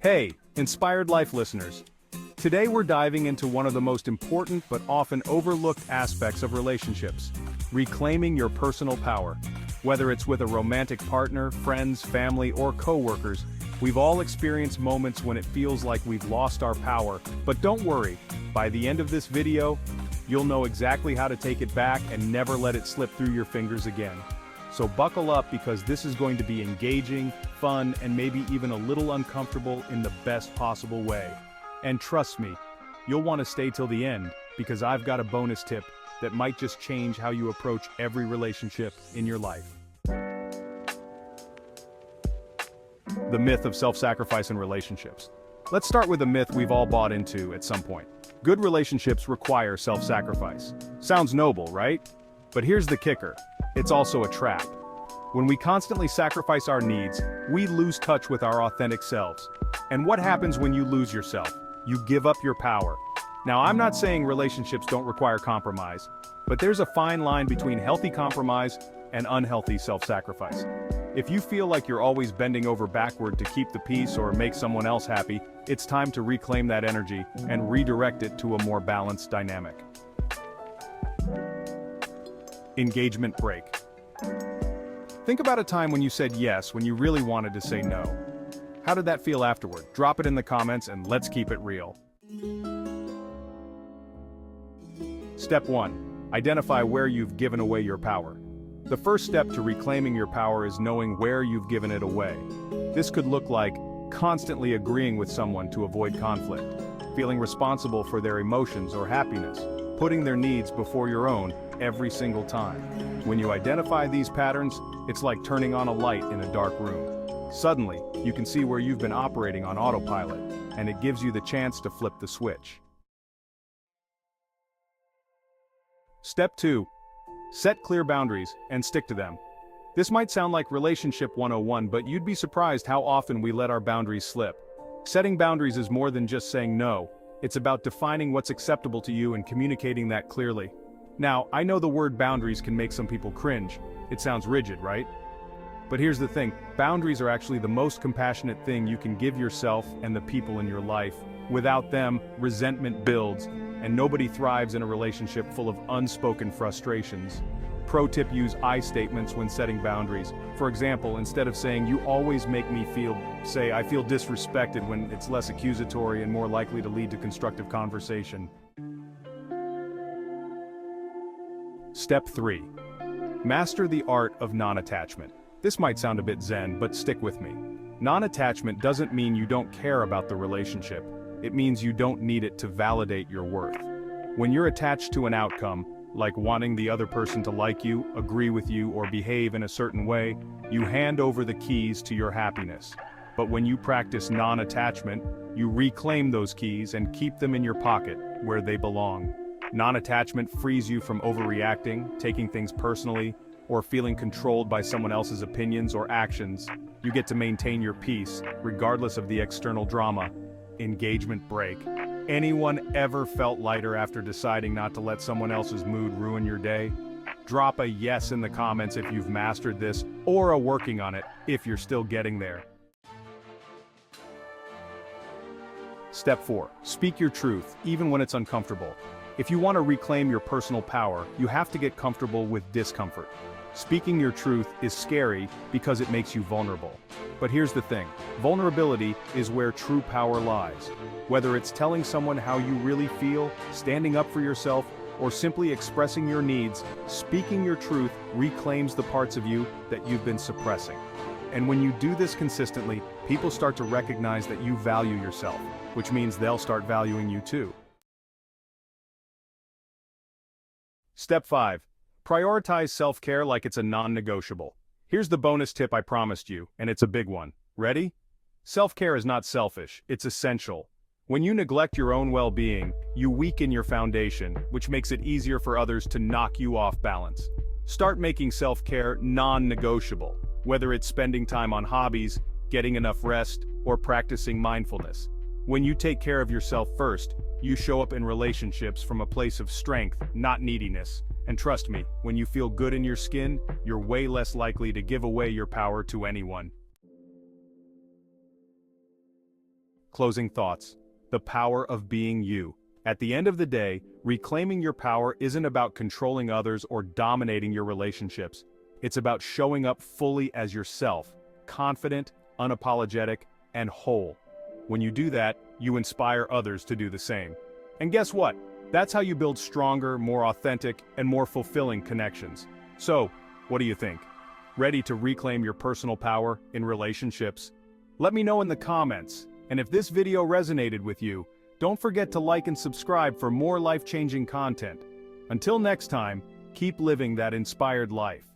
Hey, Inspired Life listeners. Today we're diving into one of the most important but often overlooked aspects of relationships, reclaiming your personal power. Whether it's with a romantic partner, friends, family, or coworkers, we've all experienced moments when it feels like we've lost our power. But don't worry, by the end of this video, you'll know exactly how to take it back and never let it slip through your fingers again. So buckle up because this is going to be engaging, fun, and maybe even a little uncomfortable in the best possible way. And trust me, you'll want to stay till the end because I've got a bonus tip that might just change how you approach every relationship in your life. The myth of self-sacrifice in relationships. Let's start with a myth we've all bought into at some point. Good relationships require self-sacrifice. Sounds noble, right? But here's the kicker. It's also a trap. When we constantly sacrifice our needs, we lose touch with our authentic selves. And what happens when you lose yourself? You give up your power. Now, I'm not saying relationships don't require compromise, but there's a fine line between healthy compromise and unhealthy self-sacrifice. If you feel like you're always bending over backward to keep the peace or make someone else happy, it's time to reclaim that energy and redirect it to a more balanced dynamic. Engagement break. Think about a time when you said yes when you really wanted to say no. How did that feel afterward? Drop it in the comments and let's keep it real. Step 1. Identify where you've given away your power. The first step to reclaiming your power is knowing where you've given it away. This could look like constantly agreeing with someone to avoid conflict, feeling responsible for their emotions or happiness, putting their needs before your own every single time. When you identify these patterns, it's like turning on a light in a dark room. Suddenly, you can see where you've been operating on autopilot, and it gives you the chance to flip the switch. Step 2. Set clear boundaries and stick to them. This might sound like Relationship 101, but you'd be surprised how often we let our boundaries slip. Setting boundaries is more than just saying no. It's about defining what's acceptable to you and communicating that clearly. Now, I know the word boundaries can make some people cringe. It sounds rigid, right? But here's the thing, boundaries are actually the most compassionate thing you can give yourself and the people in your life. Without them, resentment builds, and nobody thrives in a relationship full of unspoken frustrations. Pro tip: use I statements when setting boundaries. For example, instead of saying, "You always make me feel," say, "I feel disrespected," when it's less accusatory and more likely to lead to constructive conversation. Step 3. Master the art of non-attachment. This might sound a bit zen, but stick with me. Non-attachment doesn't mean you don't care about the relationship. It means you don't need it to validate your worth. When you're attached to an outcome, like wanting the other person to like you, agree with you, or behave in a certain way, you hand over the keys to your happiness. But when you practice non-attachment, you reclaim those keys and keep them in your pocket, where they belong. Non-attachment frees you from overreacting, taking things personally, or feeling controlled by someone else's opinions or actions. You get to maintain your peace, regardless of the external drama. Engagement break. Anyone ever felt lighter after deciding not to let someone else's mood ruin your day? Drop a yes in the comments if you've mastered this, or a working on it if you're still getting there. Step 4. Speak your truth, even when it's uncomfortable. If you want to reclaim your personal power, you have to get comfortable with discomfort. Speaking your truth is scary because it makes you vulnerable. But here's the thing, vulnerability is where true power lies. Whether it's telling someone how you really feel, standing up for yourself, or simply expressing your needs, speaking your truth reclaims the parts of you that you've been suppressing. And when you do this consistently, people start to recognize that you value yourself, which means they'll start valuing you too. Step 5. Prioritize self-care like it's a non-negotiable. Here's the bonus tip I promised you, and it's a big one. Ready? Self-care is not selfish, it's essential. When you neglect your own well-being, you weaken your foundation, which makes it easier for others to knock you off balance. Start making self-care non-negotiable, whether it's spending time on hobbies, getting enough rest, or practicing mindfulness. When you take care of yourself first, you show up in relationships from a place of strength, not neediness. And trust me, when you feel good in your skin, you're way less likely to give away your power to anyone. Closing thoughts. The power of being you. At the end of the day, reclaiming your power isn't about controlling others or dominating your relationships. It's about showing up fully as yourself, confident, unapologetic, and whole. When you do that, you inspire others to do the same. And guess what? That's how you build stronger, more authentic, and more fulfilling connections. So, what do you think? Ready to reclaim your personal power in relationships? Let me know in the comments, and if this video resonated with you, don't forget to like and subscribe for more life-changing content. Until next time, keep living that inspired life.